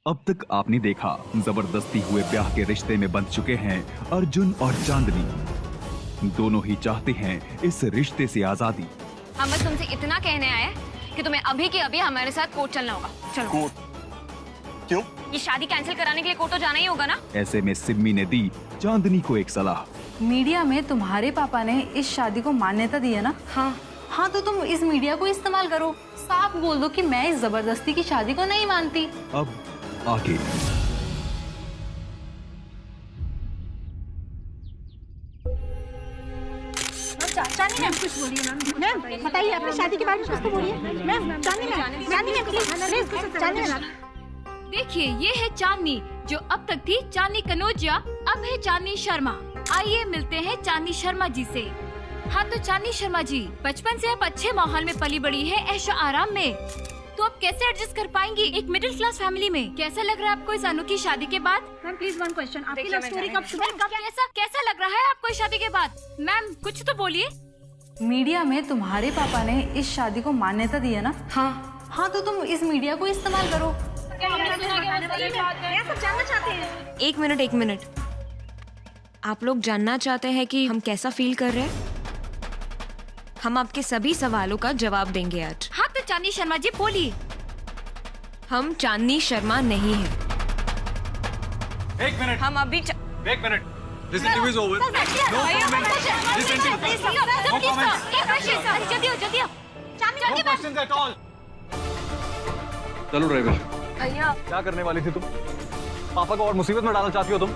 अब तक आपने देखा, जबरदस्ती हुए ब्याह के रिश्ते में बंध चुके हैं अर्जुन और चांदनी। दोनों ही चाहते हैं इस रिश्ते से आजादी। हम बस तुमसे इतना कहने आए कि तुम्हें अभी के अभी हमारे साथ कोर्ट चलना होगा। चलो। कोर्ट? क्यों? ये शादी कैंसिल कराने के लिए कोर्ट तो जाना ही होगा ना। ऐसे में सिम्मी ने दी चांदनी को एक सलाह। मीडिया में तुम्हारे पापा ने इस शादी को मान्यता दी है ना। हाँ तो तुम इस मीडिया को इस्तेमाल करो, साफ बोल दो कि मैं इस जबरदस्ती की शादी को नहीं मानती। अब आगे चांदनी मैम कुछ बोलिए। मैम बताइए, अपनी शादी के बारे में कुछ तो बोलिए। Ma'am Chandni ma'am please Chandni ma'am. देखिए, ये है चांदनी जो अब तक थी चांदनी कनौजिया, अब है चांदनी शर्मा। आइए मिलते हैं चांदनी शर्मा जी से। हाँ तो चांदनी शर्मा जी, बचपन से आप अच्छे माहौल में पली बड़ी है, ऐशो आराम में, तो आप कैसे एडजस्ट कर पाएंगी एक मिडिल क्लास फैमिली में? कैसा लग रहा है आपको इस अनु की शादी के बाद? मैम प्लीज वन क्वेश्चन, आपकी लव स्टोरी कब शुरू? कैसा लग रहा है आपको इस शादी के बाद? मैम कुछ तो बोलिए। मीडिया में तुम्हारे पापा ने इस शादी को मान्यता दी है ना। हाँ तो तुम इस मीडिया को इस्तेमाल करो। सब जानना चाहते हैं। एक मिनट। आप लोग जानना चाहते हैं कि हम कैसा फील कर रहे हैं? हम आपके सभी सवालों का जवाब देंगे आज। हाँ तो चांदनी शर्मा जी बोलिए। हम चांदनी शर्मा नहीं हैं। एक मिनट। हम अभी एक minute. This interview is over. No comment. This interview. No comment. जल्दी No questions at all. चलो ड्राइवर। भैया क्या करने वाली थी तुम? पापा को और मुसीबत में डालना चाहती हो तुम?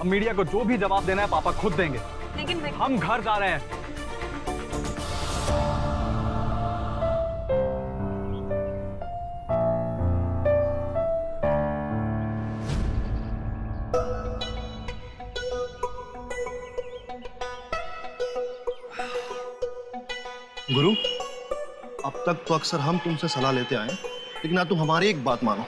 अब मीडिया को जो भी जवाब देना है पापा खुद देंगे। लेकिन हम घर जा रहे हैं। गुरु, अब तक तो अक्सर हम तुमसे सलाह लेते आए, लेकिन आज तुम हमारी एक बात मानो।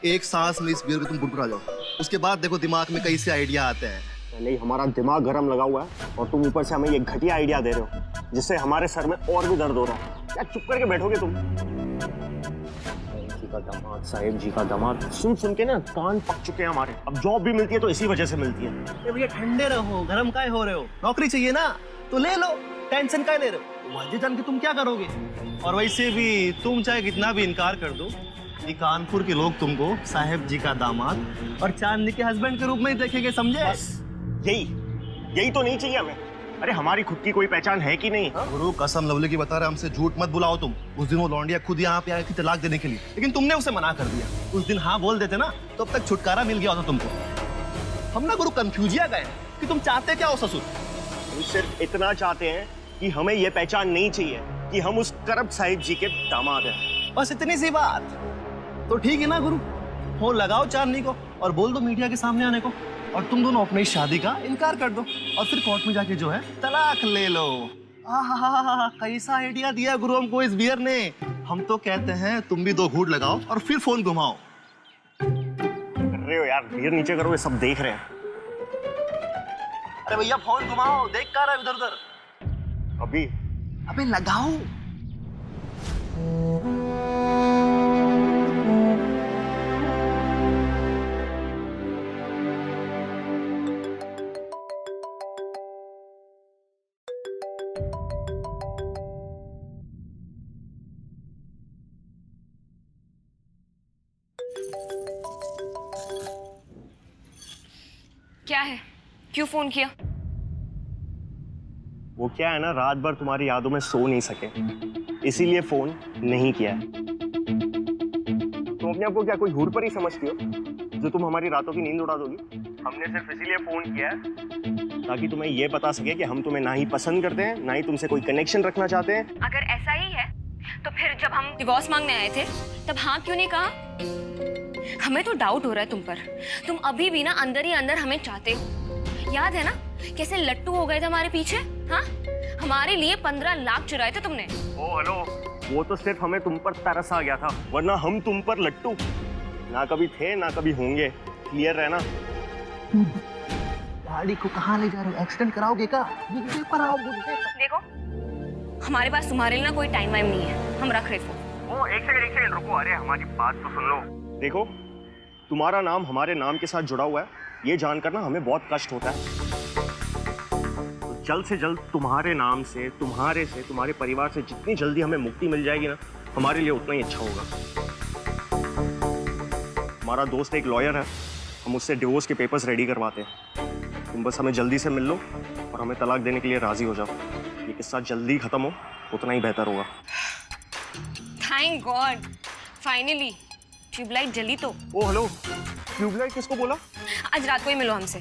एक सांस में इस बियर में तुम बुड़बुड़ा जाओ, उसके बाद देखो दिमाग में कैसे आइडिया आते हैं। पहले ही हमारा दिमाग गरम लगा हुआ है और तुम ऊपर से हमें ये घटिया आइडिया दे रहे हो जिससे हमारे सर में और भी दर्द हो रहा है। क्या चुप करके बैठोगे तुम? जी का दामाद, साहेब जी का दामाद, सुन सुन के ना कान पक चुके हैं हमारे। अब जॉब भी मिलती है तो इसी वजह से मिलती है। भैया ठंडे रहो, गरम काहे हो रहे हो? नौकरी चाहिए ना तो ले लो, टेंशन काहे ले रहे हो? वजह जान के तुम क्या करोगे? और वैसे भी तुम चाहे कितना भी इनकार कर दो, ये कानपुर के लोग तुमको साहेब जी का दामाद और चांदनी के हस्बैंड के रूप में ही देखेंगे, समझे? यही तो नहीं चाहिए हमें। अरे हमारी खुद की कोई पहचान है कि नहीं? गुरु कसम लवली की बता रहे, हमसे झूठ मत बुलाओ तुम। उस दिन वो लौंडिया खुद यहाँ पे आई थी तलाक देने के लिए, लेकिन तुमने उसे मना कर दिया। उस दिन हाँ बोल देते ना तो अब तक छुटकारा मिल गया होता तुमको। हम ना गुरु कंफ्यूजिया गए कि तुम चाहते क्या हो ससुर। हम सिर्फ इतना चाहते हैं कि हमें यह पहचान नहीं चाहिए कि हम उस करप्ट साहिब जी के दामाद हैं। बस इतनी सी बात तो ठीक है ना गुरु? फोन लगाओ चांदनी को और बोल दो मीडिया के सामने आने को, और तुम दोनों अपनी शादी का इनकार कर दो और फिर कोर्ट में जाके जो है तलाक ले लो। कैसा आइडिया दिया गुरु हमको इस बियर ने। हम तो कहते हैं तुम भी 2 घूंट लगाओ और फिर फोन घुमाओ। कर रहे हो यार, बियर नीचे करो, ये सब देख रहे हैं। अरे भैया फोन घुमाओ, देख कर रहा है इधर उधर। अभी अबे लगाओ। क्या है? क्यों फोन किया? वो क्या है ना, रात भर तुम्हारी यादों में सो नहीं सके, इसीलिए फोन नहीं किया है। तुम अपने आप को क्या कोई हूर पर ही समझती हो जो तुम हमारी रातों की नींद उड़ा दोगी? हमने सिर्फ इसीलिए फोन किया है ताकि तुम्हें ये पता सके कि हम तुम्हें ना ही पसंद करते हैं, ना ही तुमसे कोई कनेक्शन रखना चाहते हैं। अगर ऐसा ही है तो फिर जब हम डिवोर्स मांगने आए थे तब हाँ क्यों नहीं कहा? हमें तो डाउट हो रहा है तुम पर। तुम अभी भी ना अंदर ही अंदर हमें चाहते हो। याद है ना कैसे लट्टू हो गए थे हमारे पीछे? हाँ, हमारे लिए 15 लाख चुराए थे तुमने। ओ हेलो, वो तो सिर्फ हमें तुम पर तरस आ गया था, वरना हम तुम पर लट्टू ना कभी थे ना कभी होंगे। क्लियर रहना? गाड़ी को कहाँ ले जा रहे हो? एक्सीडेंट कराओगे क्या? बुद्धि पर आओ, बुद्धि। देखो हमारे पास तुम्हारे लिए ना कोई टाइम वाइम नहीं है, हम रख रहे फोन। ओ एक सेकंड रुको, अरे हमारी बात तो सुन लो। देखो तुम्हारा नाम हमारे नाम के साथ जुड़ा हुआ है, ये जानकर ना हमें बहुत कष्ट होता है। तो जल्द से जल्द तुम्हारे नाम से, तुम्हारे परिवार से जितनी जल्दी हमें मुक्ति मिल जाएगी ना, हमारे लिए उतना ही अच्छा होगा। हमारा दोस्त एक लॉयर है, हम उससे डिवोर्स के पेपर्स रेडी करवाते हैं। तुम बस हमें जल्दी से मिल लो और हमें तलाक देने के लिए राजी हो जाओ। ये किस्सा जल्दी खत्म हो उतना ही बेहतर होगा। थैंक गॉड, फाइनली ट्यूबलाइट जली तो। ओ हेलो, ट्यूबलाइट किसको बोला? आज रात को ही मिलो हमसे।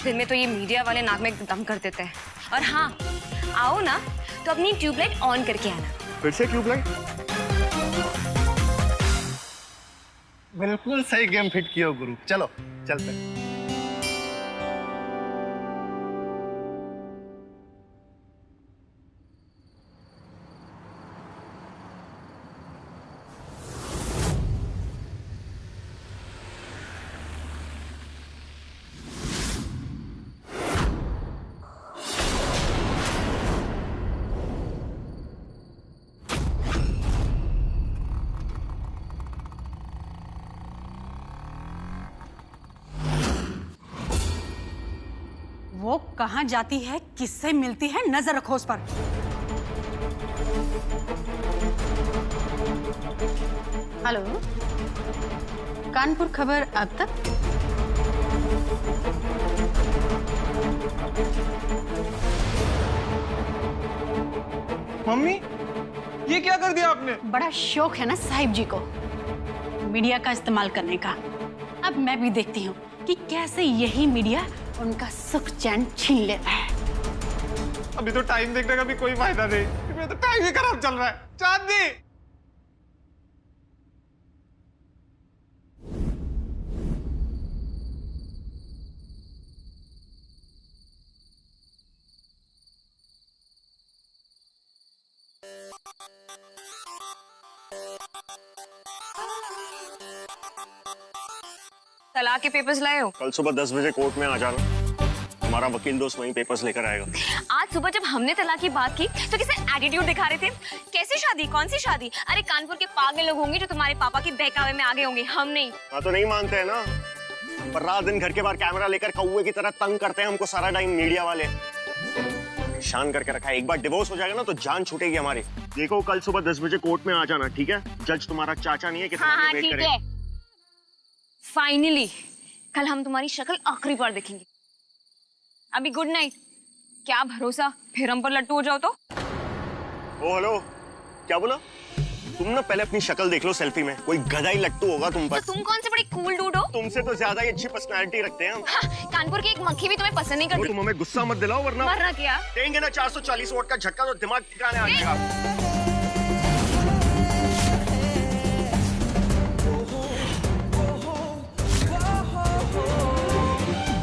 दिन में तो ये मीडिया वाले नाक में दम कर देते हैं। और हाँ, आओ ना तो अपनी ट्यूबलाइट ऑन करके आना। फिर से ट्यूबलाइट? बिल्कुल सही गेम फिट किया हो गुरु। चलो चलते हैं। वो कहाँ जाती है, किससे मिलती है, नजर रखो उस पर। हेलो, कानपुर खबर अब तक। मम्मी, ये क्या कर दिया आपने? बड़ा शौक है ना साहिब जी को मीडिया का इस्तेमाल करने का। अब मैं भी देखती हूँ कि कैसे यही मीडिया उनका सुख चैन छीन लेता है। अभी तो टाइम देखने का भी कोई फायदा नहीं, मेरा तो टाइम ही खराब चल रहा है। चांदनी, तलाक के पेपर्स लाए हो? कल सुबह 10 बजे कोर्ट में आ जाना, हमारा वकील दोस्त वहीं पेपर्स लेकर आएगा। आज सुबह जब हमने तलाक की बात की तो कैसे एटीट्यूड दिखा रहे थे। कैसी शादी, कौन सी शादी? अरे कानपुर के पागल लोग होंगे जो तुम्हारे पापा के बहकावे में आगे होंगे, हम नहीं। हाँ तो नहीं मानते हैं ना, पर रात दिन घर के बाहर कैमरा लेकर कौवे की तरह तंग करते हैं हमको सारा टाइम मीडिया वाले। परेशान करके रखा है। एक बार डिवोर्स हो जाएगा ना तो जान छूटेगी हमारी। देखो कल सुबह 10 बजे कोर्ट में आ जाना, ठीक है? जज तुम्हारा चाचा नहीं है कि हाँ, ठीक है। फाइनली कल हम तुम्हारी शक्ल आखिरी बार देखेंगे। अभी गुड नाइट। क्या भरोसा फिर हम पर लट्टू हो जाओ तो। ओ हेलो, क्या बोला? तुम ना पहले अपनी शक्ल देख लो सेल्फी में, कोई गधा ही लट्टू होगा तुम पर। तो तुम कौन से बड़ी कूल डूड हो? तुमसे तो ज्यादा ही अच्छी पर्सनालिटी रखते हैं हम। हाँ, कानपुर की एक मक्खी भी तुम्हें पसंद नहीं करती। तुम हमें गुस्सा मत दिलाओ वरना क्या देंगे ना 440 वोट का झटका तो दिमाग ठिकाने आ जाएगा।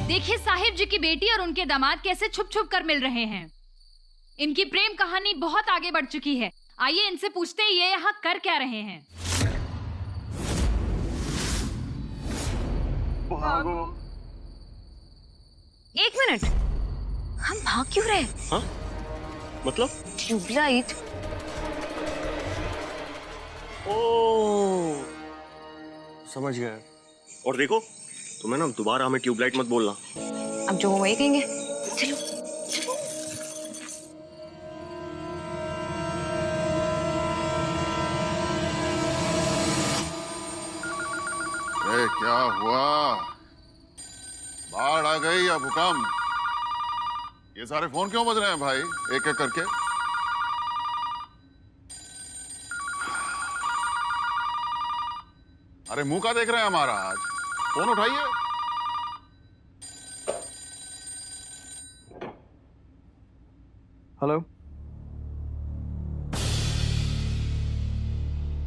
देखिए साहिब जी की बेटी और उनके दामाद कैसे छुप छुप कर मिल रहे हैं। इनकी प्रेम कहानी बहुत आगे बढ़ चुकी है। आइए इनसे पूछते हैं ये यहाँ कर क्या रहे हैं। भागो। एक मिनट, हम भाग क्यों रहे? हाँ? मतलब? ट्यूबलाइट। ओह, समझ गया। और देखो, तुम्हें ना दोबारा हमें ट्यूबलाइट मत बोलना। अब जो वही कहेंगे। चलो चलो। अरे क्या हुआ? बाढ़ आ गई या भूकंप? ये सारे फोन क्यों बज रहे हैं भाई, एक एक करके? अरे मुंह का देख रहे हैं हमारा? आज फोन उठाइए। हेलो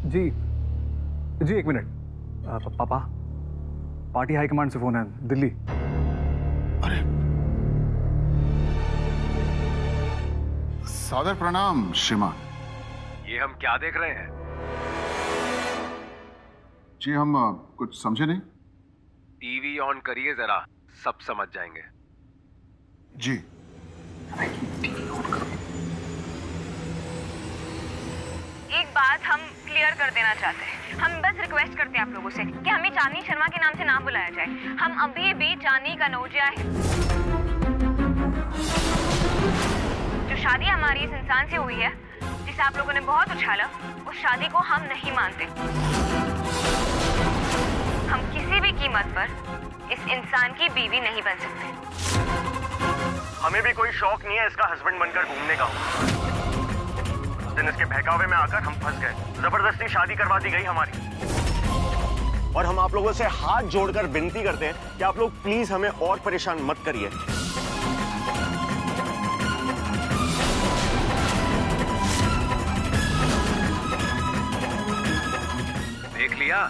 जी, जी एक मिनट। पापा, पार्टी हाईकमांड से फोन है, दिल्ली। अरे सादर प्रणाम श्रीमान। ये हम क्या देख रहे हैं? जी हम कुछ समझे नहीं। टीवी ऑन करिए जरा, सब समझ जाएंगे। जी। एक बात हम क्लियर कर देना चाहते हैं। हम बस रिक्वेस्ट करते हैं आप लोगों से कि हमें चांदनी शर्मा के नाम से ना बुलाया जाए। हम अभी भी चांदनी कनौजिया है। जो शादी हमारी इस इंसान से हुई है जिसे आप लोगों ने बहुत उछाला, उस शादी को हम नहीं मानते। हम किसी भी कीमत पर इस इंसान की बीवी नहीं बन सकते। हमें भी कोई शौक नहीं है इसका हस्बैंड बनकर घूमने का। उस दिन इसके बहकावे में आकर हम फंस गए, जबरदस्ती शादी करवा दी गई हमारी। और हम आप लोगों से हाथ जोड़कर विनती करते हैं कि आप लोग प्लीज हमें और परेशान मत करिए। देख लिया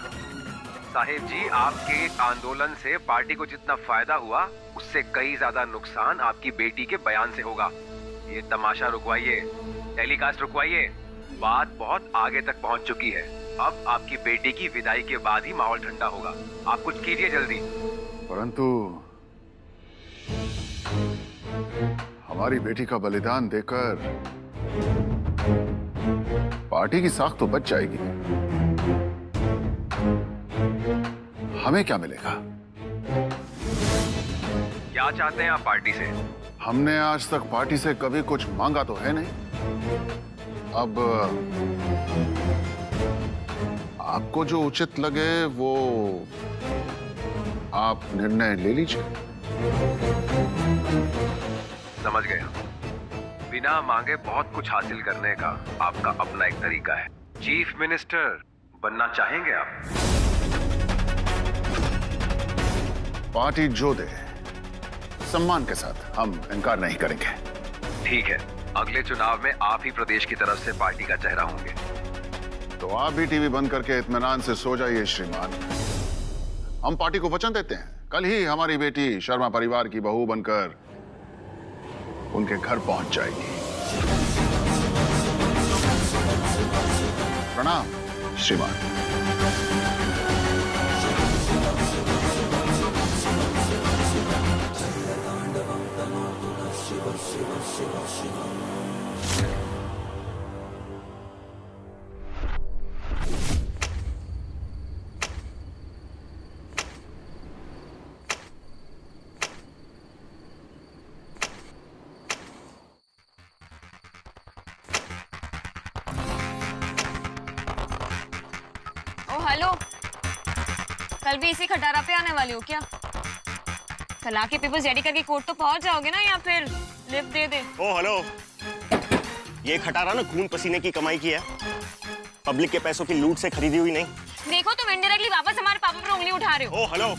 साहिब जी, आपके आंदोलन से पार्टी को जितना फायदा हुआ उससे कई ज्यादा नुकसान आपकी बेटी के बयान से होगा। ये तमाशा रुकवाइए, टेलीकास्ट रुकवाइए। बात बहुत आगे तक पहुंच चुकी है। अब आपकी बेटी की विदाई के बाद ही माहौल ठंडा होगा। आप कुछ कीजिए जल्दी। परंतु हमारी बेटी का बलिदान देकर पार्टी की साख तो बच जाएगी, हमें क्या मिलेगा? क्या चाहते हैं आप पार्टी से? हमने आज तक पार्टी से कभी कुछ मांगा तो है नहीं। अब आपको जो उचित लगे वो आप निर्णय ले लीजिए। समझ गया। बिना मांगे बहुत कुछ हासिल करने का आपका अपना एक तरीका है। चीफ मिनिस्टर बनना चाहेंगे आप? पार्टी जो दे सम्मान के साथ हम इनकार नहीं करेंगे। ठीक है, अगले चुनाव में आप ही प्रदेश की तरफ से पार्टी का चेहरा होंगे। तो आप भी टीवी बंद करके इत्मीनान से सो जाइए श्रीमान। हम पार्टी को वचन देते हैं, कल ही हमारी बेटी शर्मा परिवार की बहू बनकर उनके घर पहुंच जाएगी। प्रणाम श्रीमान। हेलो, कल भी इसी खटारा पे आने वाली हो क्या? तलाक के पेपर्स रेडी करके कोर्ट तो पहुंच जाओगे ना, या फिर लिफ्ट दे दे? ओ हेलो, ये खटारा ना खून पसीने की कमाई की है, पब्लिक के पैसों की लूट से खरीदी हुई नहीं। देखो तुम इनडायरेक्टली वापस हमारे पापा पर उंगली उठा रहे हो। ओ हेलो,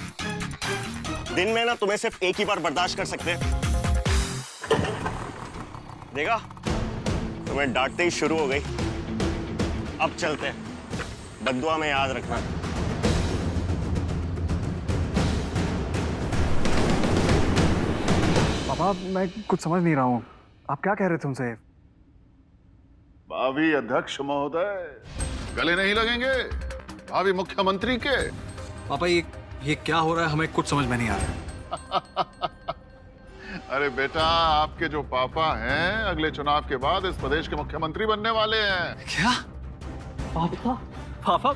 दिन में ना तुम्हें सिर्फ एक ही बार बर्दाश्त कर सकते हैं। देखा, तुम्हें डांटते ही शुरू हो गई। अब चलते हैं, बद्दुआ में याद रखना। पापा, मैं कुछ समझ नहीं रहा हूँ, आप क्या कह रहे थे उनसे? भावी अध्यक्ष महोदय गले नहीं लगेंगे भावी मुख्यमंत्री के। पापा, ये क्या हो रहा है? हमें कुछ समझ में नहीं आ रहा। अरे बेटा, आपके जो पापा हैं अगले चुनाव के बाद इस प्रदेश के मुख्यमंत्री बनने वाले हैं। क्या? पापा? पापा?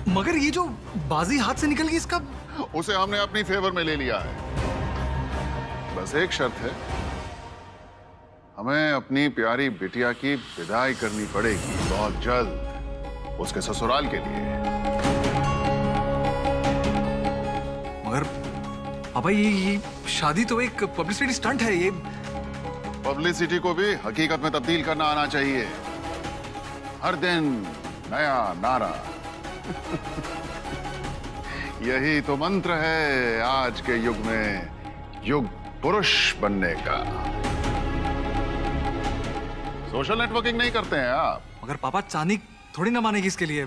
मगर ये जो बाजी हाथ से निकल गई, इसका? उसे हमने अपनी फेवर में ले लिया है। बस एक शर्त है, हमें अपनी प्यारी बिटिया की विदाई करनी पड़ेगी बहुत जल्द, उसके ससुराल के लिए। मगर पापा, ये शादी तो एक पब्लिसिटी स्टंट है। ये पब्लिसिटी को भी हकीकत में तब्दील करना आना चाहिए। हर दिन नया नारा। यही तो मंत्र है आज के युग में युग पुरुष बनने का। सोशल नेटवर्किंग नहीं करते हैं आप? मगर पापा, चांदी थोड़ी ना मानेगी इसके लिए।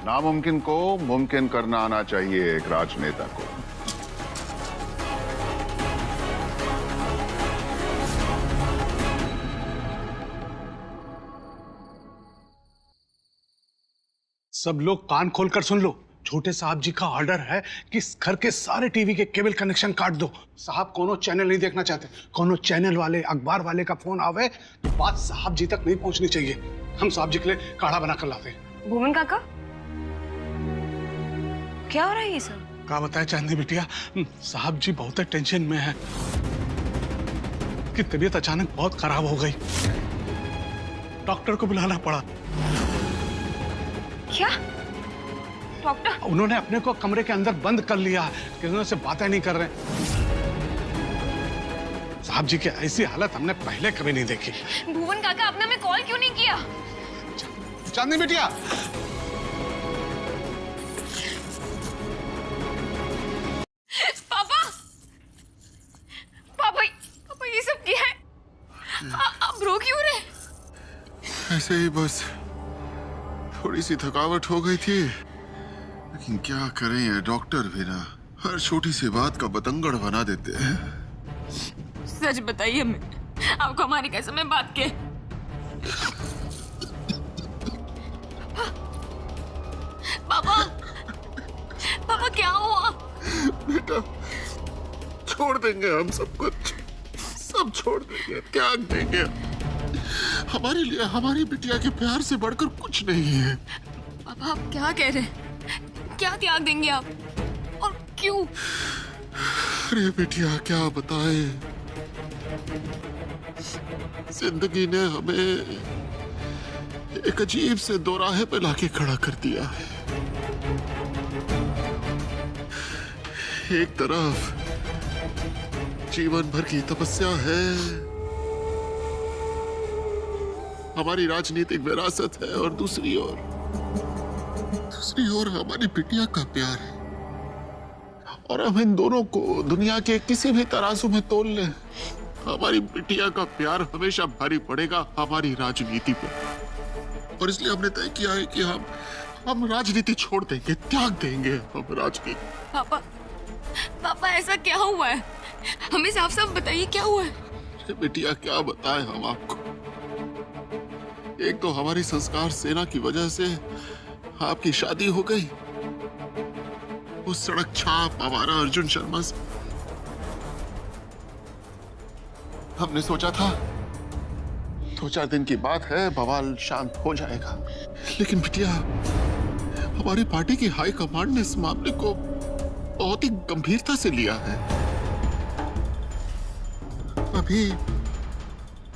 नामुमकिन को मुमकिन करना आना चाहिए एक राजनेता को। सब लोग कान खोलकर सुन लो, छोटे साहब जी का ऑर्डर है कि इस घर के सारे टीवी के केबल कनेक्शन काट दो। साहब कोनो चैनल नहीं देखना चाहते। कोनो चैनल वाले, अखबार वाले का फोन आवे तो बात साहब जी तक नहीं पहुंचनी चाहिए। हम साहब जी के लिए काढ़ा बना कर लाते हैं। भूमन काका, क्या हो रहा है ये सब? क्या बताए चांदनी बिटिया, साहब जी बहुत टेंशन में है कि तबीयत अचानक बहुत खराब हो गई। डॉक्टर को बुलाना पड़ा। क्या डॉक्टर? उन्होंने अपने को कमरे के अंदर बंद कर लिया, किसी से बातें नहीं कर रहे। साहब जी की ऐसी हालत हमने पहले कभी नहीं देखी। भुवन काका, आपने हमें कॉल क्यों नहीं किया? चांदनी बिटिया, पापा, पापा, पापा ये सब क्या है? आप रो क्यों रहे? ऐसे ही बस थोड़ी सी थकावट हो गई थी, लेकिन क्या करें, ये डॉक्टर भी ना हर छोटी सी बात का बतंगड़ बना देते हैं। सच बताइए हमें, आपको हमारी कसम में बात के? पापा, पापा क्या हुआ? बेटा, छोड़ देंगे हम सब कुछ, सब छोड़ देंगे, त्याग देंगे। हमारे लिए हमारी बिटिया के प्यार से बढ़कर कुछ नहीं है। पापा आप क्या कह रहे हैं? क्या त्याग देंगे आप, और क्यों? अरे बिटिया क्या बताए, जिंदगी ने हमें एक अजीब से दोराहे पे लाके खड़ा कर दिया है। एक तरफ जीवन भर की तपस्या है, हमारी राजनीतिक विरासत है, और दूसरी ओर हमारी बिटिया का प्यार है। और हम इन दोनों को दुनिया के किसी भी तराजू में तोल लें, हमारी बिटिया का प्यार हमेशा भारी पड़ेगा हमारी राजनीति पे। और इसलिए हमने तय किया है कि हम राजनीति छोड़ देंगे, त्याग देंगे हम राजनीति। पापा, पापा ऐसा क्या हुआ है? हमें साफ साफ बताइए क्या हुआ है? बिटिया क्या बताएं हम आपको। एक तो हमारी संस्कार सेना की वजह से आपकी शादी हो गई, उस सड़क छाप हमारा अर्जुन शर्मा से। हमने सोचा था 2-4 दिन की बात है, बवाल शांत हो जाएगा, लेकिन बिटिया हमारी पार्टी की हाई कमांड ने इस मामले को बहुत ही गंभीरता से लिया है। अभी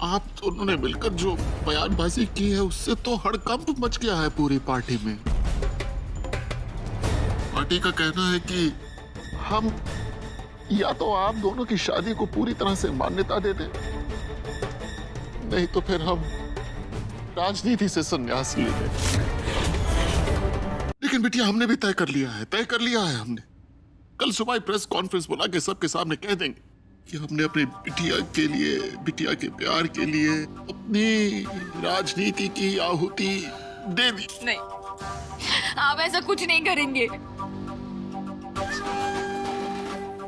आप दोनों ने मिलकर जो बयानबाजी की है, उससे तो हड़कंप मच गया है पूरी पार्टी में। पार्टी का कहना है कि हम या तो आप दोनों की शादी को पूरी तरह से मान्यता दे दें, नहीं तो फिर हम राजनीति से संन्यास ले लें। लेकिन बिटिया हमने भी तय कर लिया है हमने। कल सुबह प्रेस कॉन्फ्रेंस बुला के सबके सामने कह देंगे कि हमने अपनी बिटिया के लिए, बिटिया के प्यार के लिए अपनी राजनीति की आहुति दे दी। नहीं, आप ऐसा कुछ नहीं करेंगे।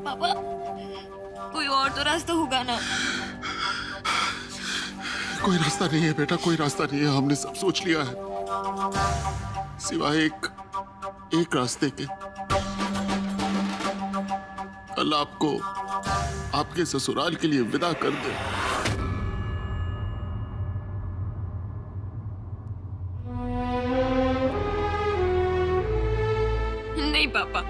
पापा, कोई और तो रास्ता होगा ना? कोई रास्ता नहीं है बेटा, कोई रास्ता नहीं है। हमने सब सोच लिया है सिवाय एक रास्ते के। कल आपको आपके ससुराल के लिए विदा कर दे। नहीं पापा,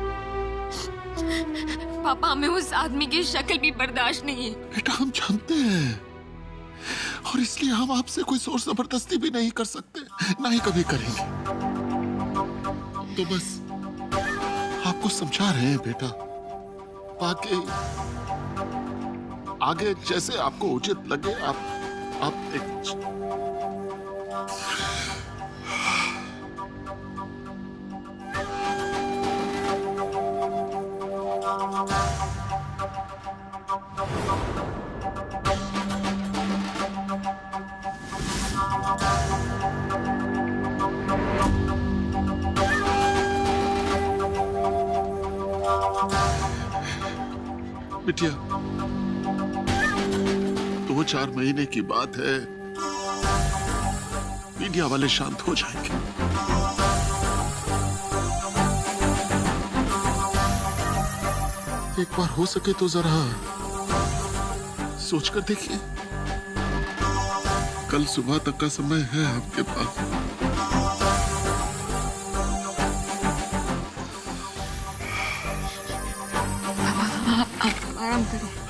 पापा हमें उस आदमी की शक्ल भी बर्दाश्त नहीं है। बेटा हम जानते हैं, और इसलिए हम आपसे कोई जोर जबरदस्ती भी नहीं कर सकते, ना ही कभी करेंगे। तो बस आपको समझा रहे हैं बेटा, आगे जैसे आपको उचित लगे आप बिटिया 2-4 महीने की बात है, मीडिया वाले शांत हो जाएंगे। एक बार हो सके तो जरा सोच कर देखिए। कल सुबह तक का समय है आपके पास। आराम करो।